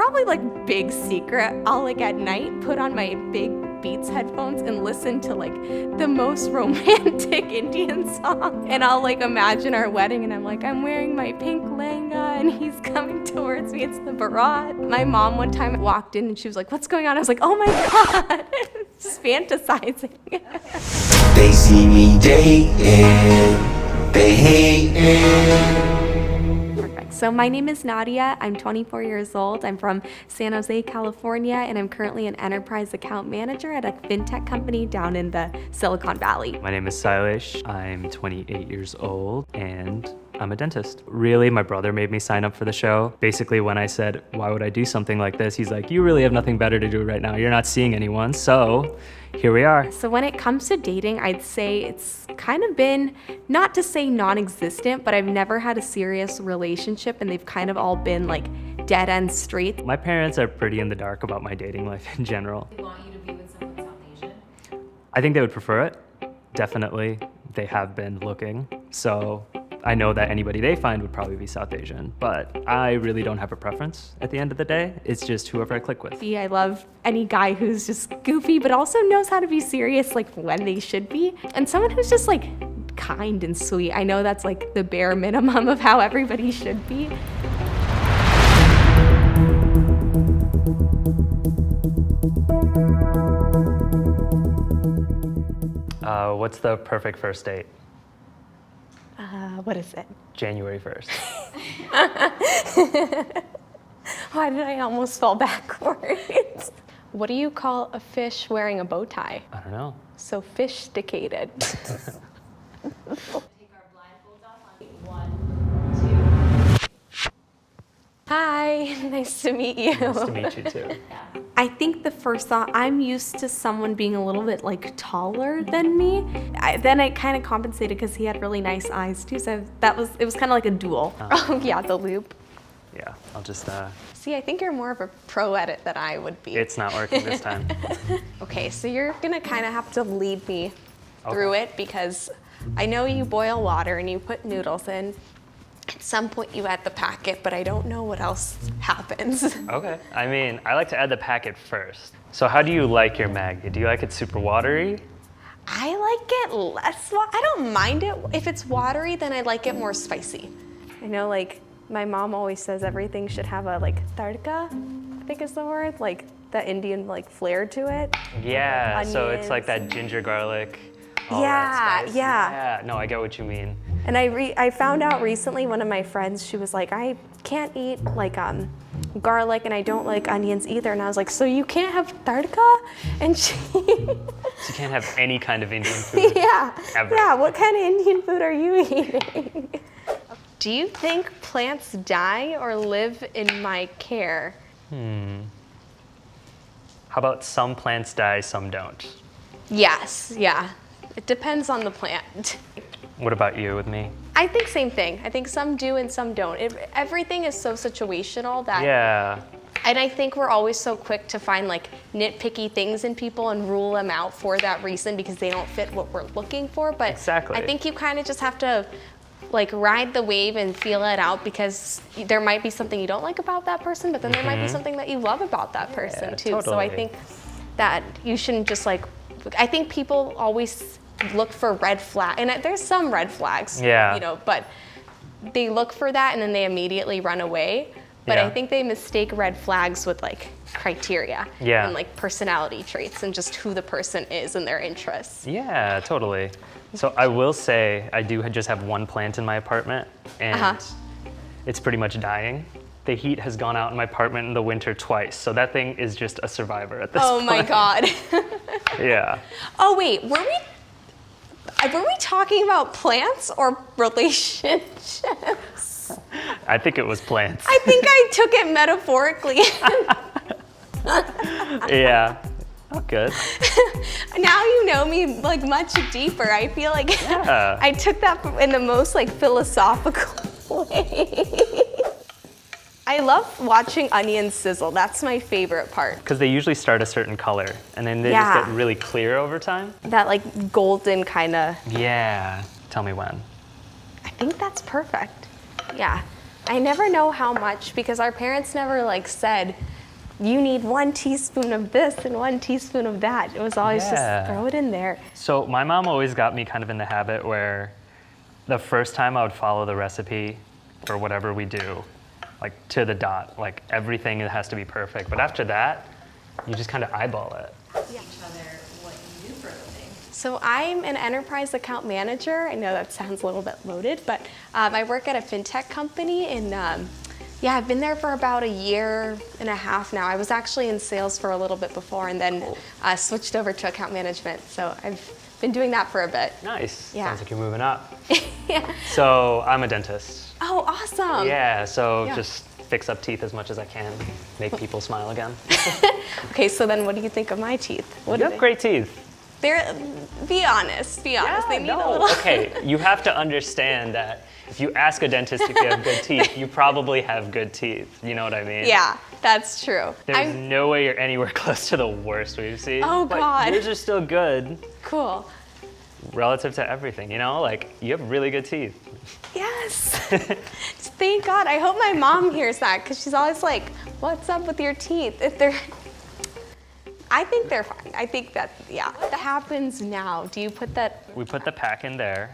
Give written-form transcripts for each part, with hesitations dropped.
probably like big secret, I'll like at night put on my big Beats headphones and listen to like the most romantic Indian song. And I'll like imagine our wedding and I'm like, I'm wearing my pink lehenga and he's coming towards me. It's the Barat. My mom one time walked in and she was like, what's going on? I was like, oh my God, just fantasizing. They see me dating, they hating. So my name is Nadia, I'm 24 years old, I'm from San Jose, California, and I'm currently an enterprise account manager at a fintech company down in the Silicon Valley. My name is Sailesh, I'm 28 years old, and I'm a dentist. Really, my brother made me sign up for the show. Basically, when I said, why would I do something like this? He's like, you really have nothing better to do right now. You're not seeing anyone, so here we are. So when it comes to dating, I'd say it's kind of been, not to say non-existent, but I've never had a serious relationship and they've kind of all been like dead end streets. My parents are pretty in the dark about my dating life in general. They want you to be with someone South Asian? I think they would prefer it. Definitely, they have been looking. So I know that anybody they find would probably be South Asian, but I really don't have a preference at the end of the day. It's just whoever I click with. I love any guy who's just goofy, but also knows how to be serious, like when they should be. And someone who's just like kind and sweet. I know that's like the bare minimum of how everybody should be. What's the perfect first date? What is it? January 1st. Why did I almost fall backwards? What do you call a fish wearing a bow tie? I don't know. Sophisticated. Take our blindfolds off on 1, 2. Hi, nice to meet you. Nice to meet you too. I think the first thought, I'm used to someone being a little bit like taller than me. Then I kind of compensated because he had really nice eyes too. So it was kind of like a duel. Oh yeah, the loop. Yeah, I'll just, See, I think you're more of a pro at it than I would be. it's not working this time. Okay, so you're gonna kind of have to lead me through it because I know you boil water and you put noodles in. At some point you add the packet, but I don't know what else happens. Okay, I mean, I like to add the packet first. So how do you like your Maggi? Do you like it super watery? I like it less, I don't mind it. If it's watery, then I like it more spicy. I know like my mom always says everything should have a like tadka, I think is the word, like the Indian like flair to it. Yeah, Onions. so it's like that ginger garlic. All that spice. Yeah. No, I get what you mean. And I found out recently, one of my friends, she was like, I can't eat like garlic and I don't like onions either. And I was like, so you can't have tadka? And she... So you can't have any kind of Indian food. Yeah. Ever. Yeah, what kind of Indian food are you eating? Do you think plants die or live in my care? How about some plants die, some don't? Yes, yeah. It depends on the plant. What about you with me? I think same thing. I think some do and some don't. Everything is so situational that... Yeah. And I think we're always so quick to find like nitpicky things in people and rule them out for that reason because they don't fit what we're looking for. But Exactly. I think you kind of just have to like ride the wave and feel it out because there might be something you don't like about that person, but then there might be something that you love about that person too. So I totally. think that you shouldn't just like, I think people always look for red flag, and there's some red flags, Yeah. you know, but they look for that and then they immediately run away. But Yeah. I think they mistake red flags with like criteria Yeah. and like personality traits and just who the person is and their interests. Yeah, totally. So I will say I do just have one plant in my apartment, and it's pretty much dying. The heat has gone out in my apartment in the winter twice, so that thing is just a survivor at this point. Oh my God. Yeah. Oh wait, were we talking about plants or relationships? I think it was plants. I think I took it metaphorically. Yeah. Oh, good. Now you know me like much deeper. I feel like Yeah. I took that in the most like philosophical way. I love watching onions sizzle. That's my favorite part. Because they usually start a certain color, and then they Yeah. just get really clear over time. That like golden kind of, Yeah. Tell me when. I think that's perfect. Yeah. I never know how much because our parents never like said, you need 1 teaspoon of this and 1 teaspoon of that. It was always just throw it in there. So my mom always got me kind of in the habit where the first time I would follow the recipe for whatever we do, like to the dot, like everything has to be perfect. But after that, you just kind of eyeball it. Each other what you do for a living. So I'm an enterprise account manager. I know that sounds a little bit loaded, but I work at a fintech company and yeah, I've been there for about 1.5 years now. I was actually in sales for a little bit before and then switched over to account management. So I've been doing that for a bit. Nice. Yeah. Sounds like you're moving up. Yeah. So I'm a dentist. Oh, awesome. Yeah, so Yeah. just fix up teeth as much as I can, make people smile again. Okay, so then what do you think of my teeth? What You do have great teeth. They're, be honest. They need a little. Okay, you have to understand that if you ask a dentist if you have good teeth, you probably have good teeth. You know what I mean? Yeah, that's true. There's no way you're anywhere close to the worst we've seen. Oh, but God. yours are still good Cool. relative to everything, you know? Like, you have really good teeth. Yes. Thank God. I hope my mom hears that because she's always like, what's up with your teeth? If they're, I think they're fine. I think that, yeah. What happens now? Do you put that? We put the pack in there.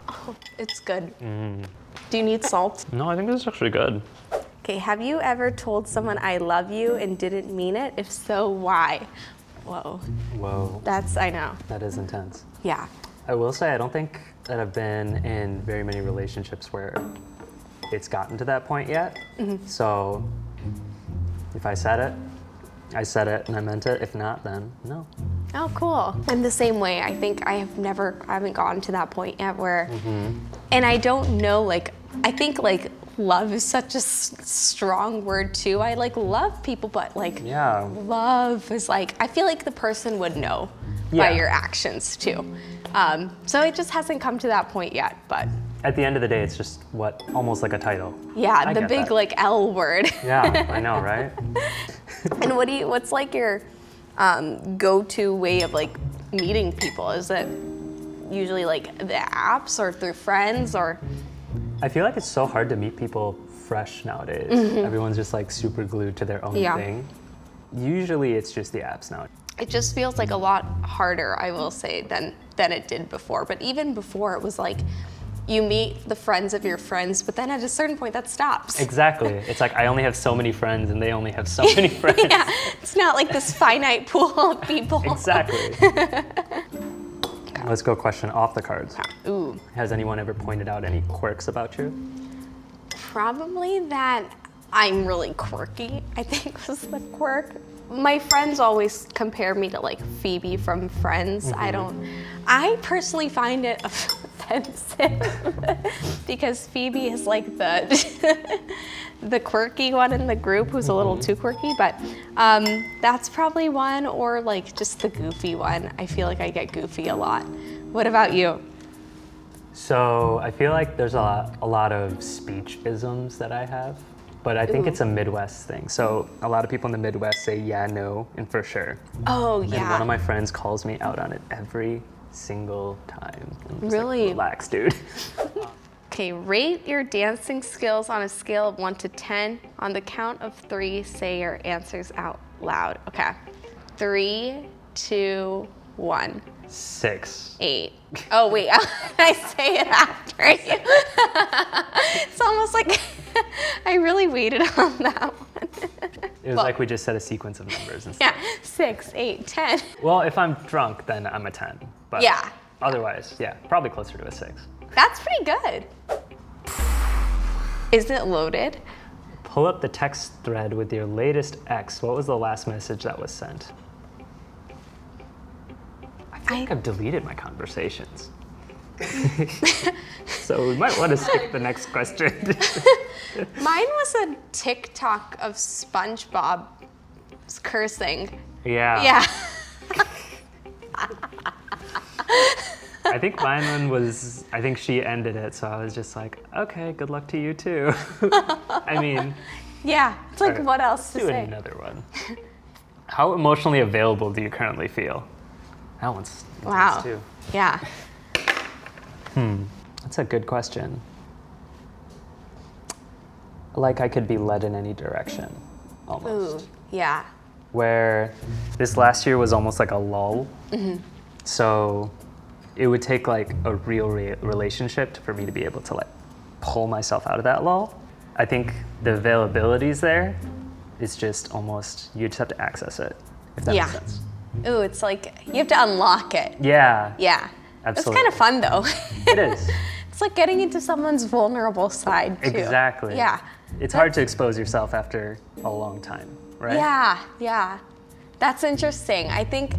Oh, it's good. Do you need salt? No, I think this is actually good. Okay, have you ever told someone I love you and didn't mean it? If so, why? Whoa, Whoa, I know. that is intense. Yeah. I will say I don't think that I've been in very many relationships where it's gotten to that point yet. So if I said it and I meant it. If not, then no. Oh, cool. I'm the same way. I think I haven't gotten to that point yet where, and I don't know, like, I think like love is such a strong word too. I like love people, but like Yeah. love is like, I feel like the person would know Yeah. by your actions too. So it just hasn't come to that point yet, but At the end of the day, it's just almost like a title. yeah, I the get big that. like L word. Yeah, I know, right? And what's like your go-to way of like meeting people? Is it usually like the apps or through friends or? I feel like it's so hard to meet people fresh nowadays. Everyone's just like super glued to their own Yeah. thing. Usually it's just the apps now. It just feels like a lot harder, I will say, than it did before. But even before, it was like you meet the friends of your friends, but then at a certain point that stops. Exactly. It's like I only have so many friends and they only have so many friends. Yeah, it's not like this finite pool of people. Exactly. Let's go question off the cards. Ooh, Has anyone ever pointed out any quirks about you? probably that I'm really quirky, I think was the quirk. My friends always compare me to like Phoebe from Friends. I personally find it offensive because Phoebe is like the quirky one in the group who's a little too quirky, but that's probably one, or like just the goofy one. I feel like I get goofy a lot. What about you? So I feel like there's a lot of speech isms that I have, but I think it's a Midwest thing. So a lot of people in the Midwest say yeah, no, and for sure. Oh, And yeah. one of my friends calls me out on it every single time. I'm just Really? Like, relax, dude. Okay, rate your dancing skills on a scale of 1 to 10. On the count of 3, say your answers out loud. Okay. 3, 2, 1. 6. 8. Oh, wait, I say it after you. It's almost like I really waited on that one. It was like we just said a sequence of numbers and stuff. Yeah, 6, 8, 10. Well, if I'm drunk, then I'm a 10. But Yeah. Otherwise, yeah, probably closer to a 6. That's pretty good. Is it loaded? Pull up the text thread with your latest ex. What was the last message that was sent? I think I've deleted my conversations. So we might want to skip the next question. Mine was a TikTok of SpongeBob cursing. Yeah. Yeah. I think mine one was, I think she ended it, so I was just like, okay, good luck to you too. I mean, Yeah. It's like, Alright, what else to do say? another one. How emotionally available do you currently feel? That one's intense Wow. too. Yeah. That's a good question. Like I could be led in any direction, almost. Ooh, yeah. Where this last year was almost like a lull. So it would take like a real relationship for me to be able to like pull myself out of that lull. I think the availability is there. It's just almost, you just have to access it, if that makes sense. Ooh, it's like you have to unlock it. Yeah. Yeah. Absolutely. That's kind of fun though. It is. It's like getting into someone's vulnerable side too. Exactly. Yeah. It's hard to expose yourself after a long time, right? Yeah. That's interesting. I think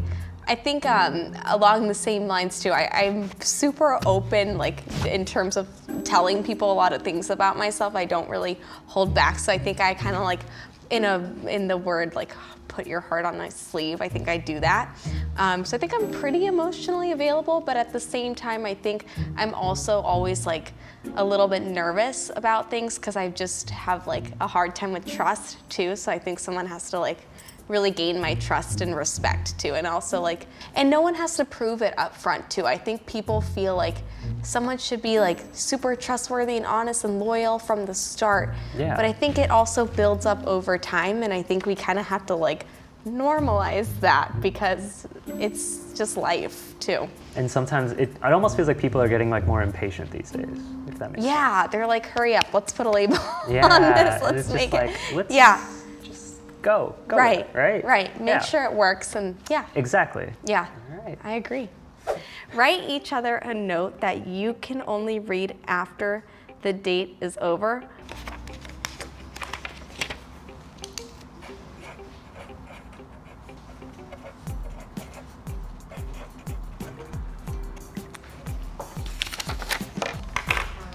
along the same lines too. I'm super open, like in terms of telling people a lot of things about myself. I don't really hold back. So I think I kind of like, in the word like put your heart on my sleeve. I think I do that. So I think I'm pretty emotionally available, but at the same time, I think I'm also always like a little bit nervous about things because I just have like a hard time with trust too. So I think someone has to like really gain my trust and respect too, and also like, and no one has to prove it up front too. I think people feel like someone should be like super trustworthy and honest and loyal from the start. Yeah. But I think it also builds up over time, and I think we kind of have to like normalize that because it's just life too. And sometimes it almost feels like people are getting like more impatient these days, if that makes sense. Yeah, they're like, hurry up, let's put a label Yeah, on this, it's let's just make like, it. let's Yeah, just go right, with it, right? Make Yeah. sure it works, and yeah. Exactly. Yeah, All right. I agree. Write each other a note that you can only read after the date is over.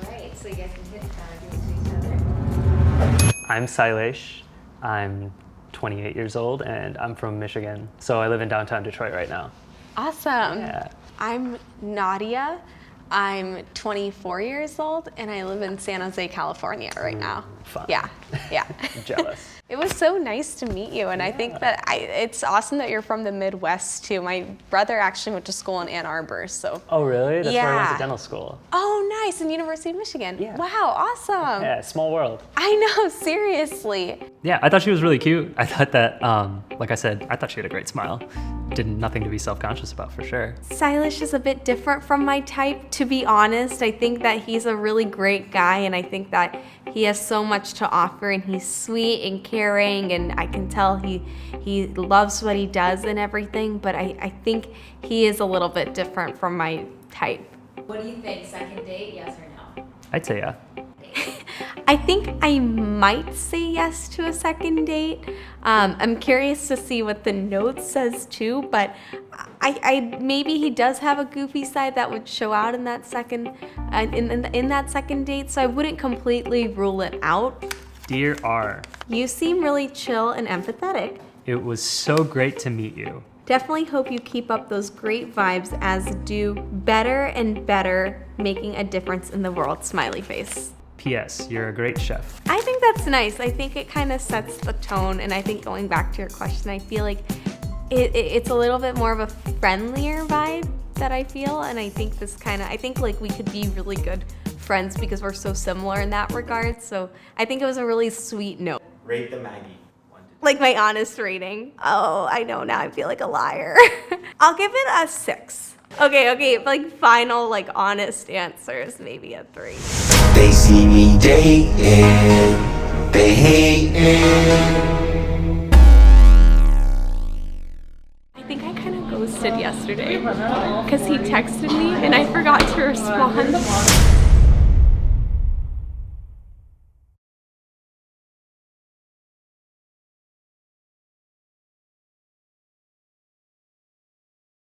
Alright, so you guys can hit do to each other. I'm Sailesh. I'm 28 years old and I'm from Michigan. So I live in downtown Detroit right now. Awesome. Yeah. I'm Nadia. I'm 24 years old and I live in San Jose, California right now. Fun. Yeah. Jealous. It was so nice to meet you, and I think that it's awesome that you're from the Midwest too. My brother actually went to school in Ann Arbor, so. Oh, really? That's where I went to Yeah. dental school. Oh, nice, in University of Michigan. Yeah. Wow, awesome. Yeah, small world. I know, seriously. Yeah, I thought she was really cute. I thought that, like I said, I thought she had a great smile. Nothing to be self-conscious about, for sure. Sailesh is a bit different from my type, to be honest. I think that he's a really great guy, and I think that he has so much to offer, and he's sweet and caring, and I can tell he loves what he does and everything, but I think he is a little bit different from my type. What do you think? Second date, yes or no? I'd say yeah. I think I might say yes to a second date. I'm curious to see what the note says too, but I maybe he does have a goofy side that would show out in that second in that second date, so I wouldn't completely rule it out. Dear R, You seem really chill and empathetic. it was so great to meet you. Definitely hope you keep up those great vibes, as do better and better, making a difference in the world. Smiley face. P.S. You're a great chef. I think that's nice. I think it kind of sets the tone, and I think going back to your question, I feel like it's a little bit more of a friendlier vibe that I feel, and I think I think like we could be really good friends because we're so similar in that regard. So I think it was a really sweet note. Rate the Maggi. 1 to 10. Like my honest rating. Oh, I know, now I feel like a liar. I'll give it a 6. Okay, like final, like honest answers, maybe a 3. They see me dating, they hating. I think I kind of ghosted yesterday because he texted me and I forgot to respond.